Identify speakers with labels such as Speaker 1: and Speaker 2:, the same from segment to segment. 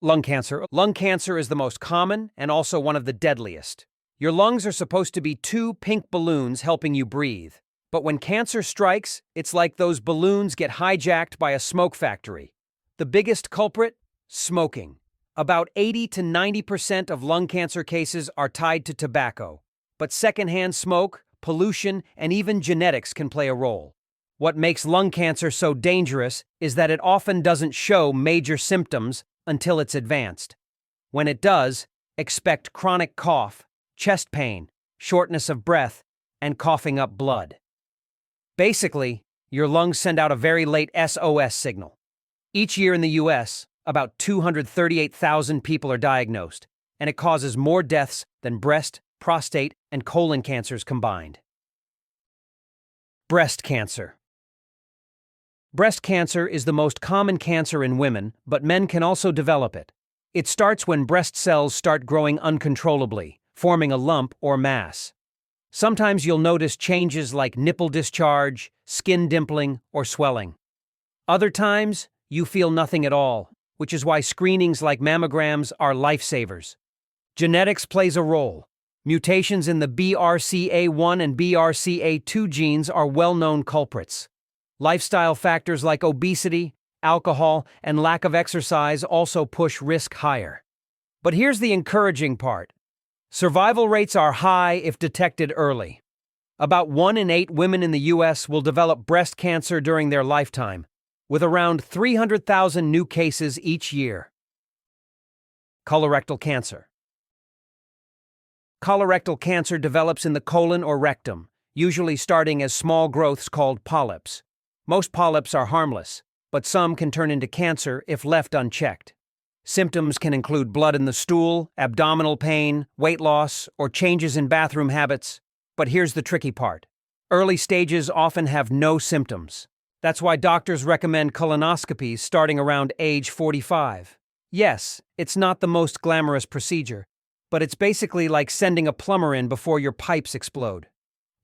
Speaker 1: Lung cancer. Lung cancer is the most common and also one of the deadliest. Your lungs are supposed to be two pink balloons helping you breathe. But when cancer strikes, it's like those balloons get hijacked by a smoke factory. The biggest culprit? Smoking. About 80 to 90% of lung cancer cases are tied to tobacco. But secondhand smoke, pollution, and even genetics can play a role. What makes lung cancer so dangerous is that it often doesn't show major symptoms until it's advanced. When it does, expect chronic cough, chest pain, shortness of breath, and coughing up blood. Basically, your lungs send out a very late SOS signal. Each year in the US, about 238,000 people are diagnosed, and it causes more deaths than breast, prostate, and colon cancers combined. Breast cancer. Breast cancer is the most common cancer in women, but men can also develop it. It starts when breast cells start growing uncontrollably, forming a lump or mass. Sometimes you'll notice changes like nipple discharge, skin dimpling, or swelling. Other times, you feel nothing at all, which is why screenings like mammograms are lifesavers. Genetics plays a role. Mutations in the BRCA1 and BRCA2 genes are well-known culprits. Lifestyle factors like obesity, alcohol, and lack of exercise also push risk higher. But here's the encouraging part. Survival rates are high if detected early. About 1 in 8 women in the US will develop breast cancer during their lifetime, with around 300,000 new cases each year. Colorectal cancer. Colorectal cancer develops in the colon or rectum, usually starting as small growths called polyps. Most polyps are harmless, but some can turn into cancer if left unchecked. Symptoms can include blood in the stool, abdominal pain, weight loss, or changes in bathroom habits. But here's the tricky part. Early stages often have no symptoms. That's why doctors recommend colonoscopies starting around age 45. Yes, it's not the most glamorous procedure, but it's basically like sending a plumber in before your pipes explode.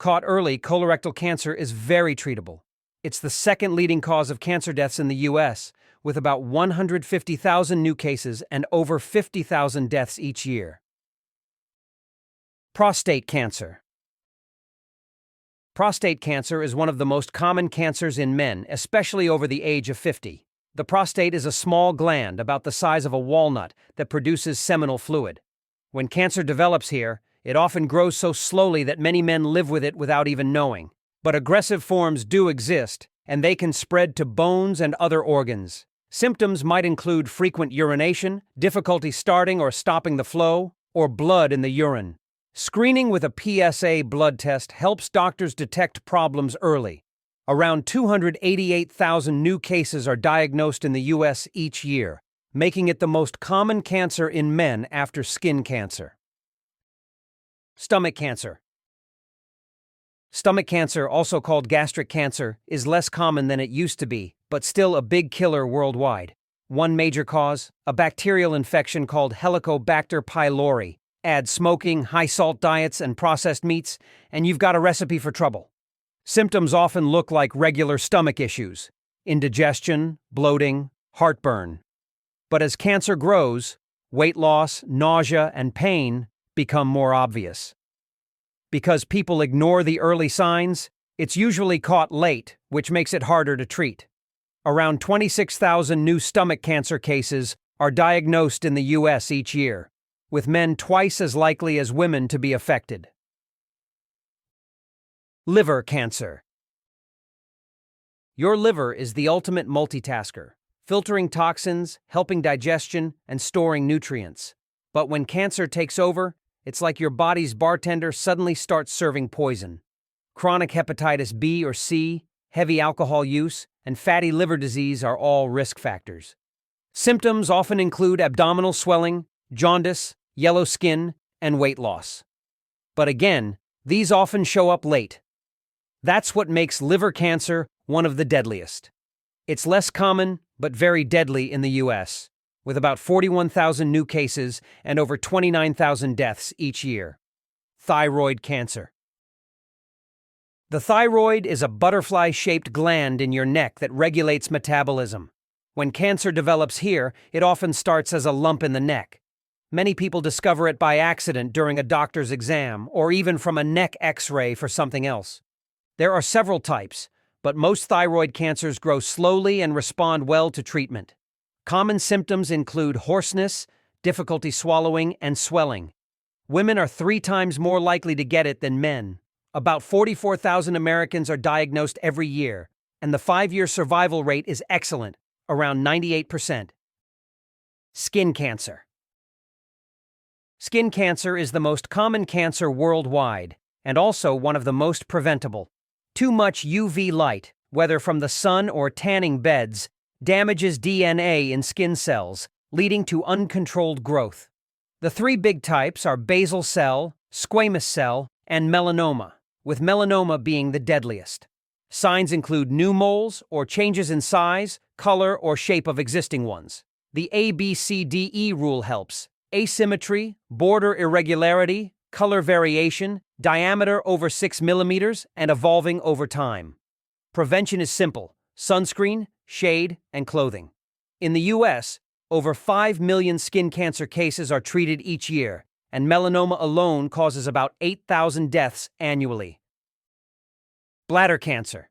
Speaker 1: Caught early, colorectal cancer is very treatable. It's the second leading cause of cancer deaths in the US, with about 150,000 new cases and over 50,000 deaths each year. Prostate cancer. Prostate cancer is one of the most common cancers in men, especially over the age of 50. The prostate is a small gland about the size of a walnut that produces seminal fluid. When cancer develops here, it often grows so slowly that many men live with it without even knowing. But aggressive forms do exist, and they can spread to bones and other organs. Symptoms might include frequent urination, difficulty starting or stopping the flow, or blood in the urine. Screening with a PSA blood test helps doctors detect problems early. Around 288,000 new cases are diagnosed in the US each year, making it the most common cancer in men after skin cancer. Stomach cancer. Stomach cancer, also called gastric cancer, is less common than it used to be, but still a big killer worldwide. One major cause, a bacterial infection called Helicobacter pylori. Add smoking, high-salt diets, and processed meats, and you've got a recipe for trouble. Symptoms often look like regular stomach issues: indigestion, bloating, heartburn. But as cancer grows, weight loss, nausea, and pain become more obvious. Because people ignore the early signs, it's usually caught late, which makes it harder to treat. Around 26,000 new stomach cancer cases are diagnosed in the US each year, with men twice as likely as women to be affected. Liver cancer. Your liver is the ultimate multitasker, filtering toxins, helping digestion, and storing nutrients. But when cancer takes over, it's like your body's bartender suddenly starts serving poison. Chronic hepatitis B or C, heavy alcohol use, and fatty liver disease are all risk factors. Symptoms often include abdominal swelling, jaundice, yellow skin, and weight loss. But again, these often show up late. That's what makes liver cancer one of the deadliest. It's less common, but very deadly in the US, with about 41,000 new cases and over 29,000 deaths each year. Thyroid cancer. The thyroid is a butterfly-shaped gland in your neck that regulates metabolism. When cancer develops here, it often starts as a lump in the neck. Many people discover it by accident during a doctor's exam, or even from a neck X-ray for something else. There are several types, but most thyroid cancers grow slowly and respond well to treatment. Common symptoms include hoarseness, difficulty swallowing, and swelling. Women are 3 times more likely to get it than men. About 44,000 Americans are diagnosed every year, and the 5-year survival rate is excellent, around 98%. Skin cancer. Skin cancer is the most common cancer worldwide, and also one of the most preventable. Too much UV light, whether from the sun or tanning beds, damages DNA in skin cells, leading to uncontrolled growth. The 3 big types are basal cell, squamous cell, and melanoma, with melanoma being the deadliest. Signs include new moles or changes in size, color, or shape of existing ones. The ABCDE rule helps: asymmetry, border irregularity, color variation, diameter over 6 millimeters, and evolving over time. Prevention is simple: sunscreen, shade, and clothing. In the U.S., over 5 million skin cancer cases are treated each year, and melanoma alone causes about 8,000 deaths annually. Bladder cancer.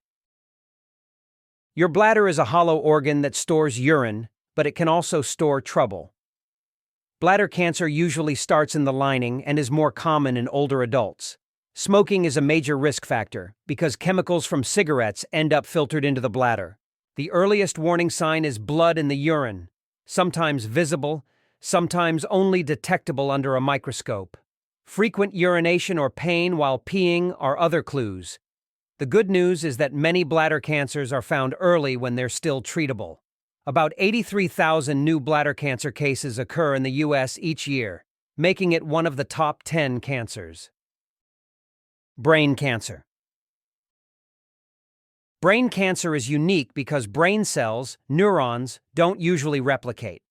Speaker 1: Your bladder is a hollow organ that stores urine, but it can also store trouble. Bladder cancer usually starts in the lining and is more common in older adults. Smoking is a major risk factor because chemicals from cigarettes end up filtered into the bladder. The earliest warning sign is blood in the urine, sometimes visible, sometimes only detectable under a microscope. Frequent urination or pain while peeing are other clues. The good news is that many bladder cancers are found early when they're still treatable. About 83,000 new bladder cancer cases occur in the U.S. each year, making it one of the top 10 cancers. Brain cancer. Brain cancer is unique because brain cells, neurons, don't usually replicate.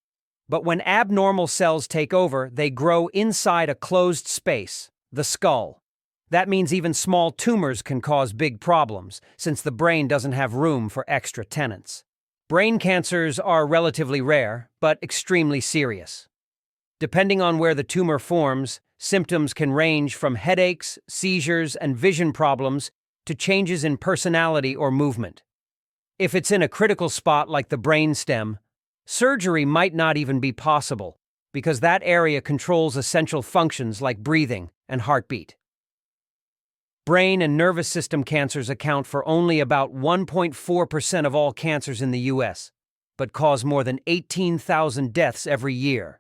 Speaker 1: But when abnormal cells take over, they grow inside a closed space, the skull. That means even small tumors can cause big problems, since the brain doesn't have room for extra tenants. Brain cancers are relatively rare, but extremely serious. Depending on where the tumor forms, symptoms can range from headaches, seizures, and vision problems to changes in personality or movement. If it's in a critical spot like the brainstem, surgery might not even be possible because that area controls essential functions like breathing and heartbeat. Brain and nervous system cancers account for only about 1.4% of all cancers in the U.S., but cause more than 18,000 deaths every year.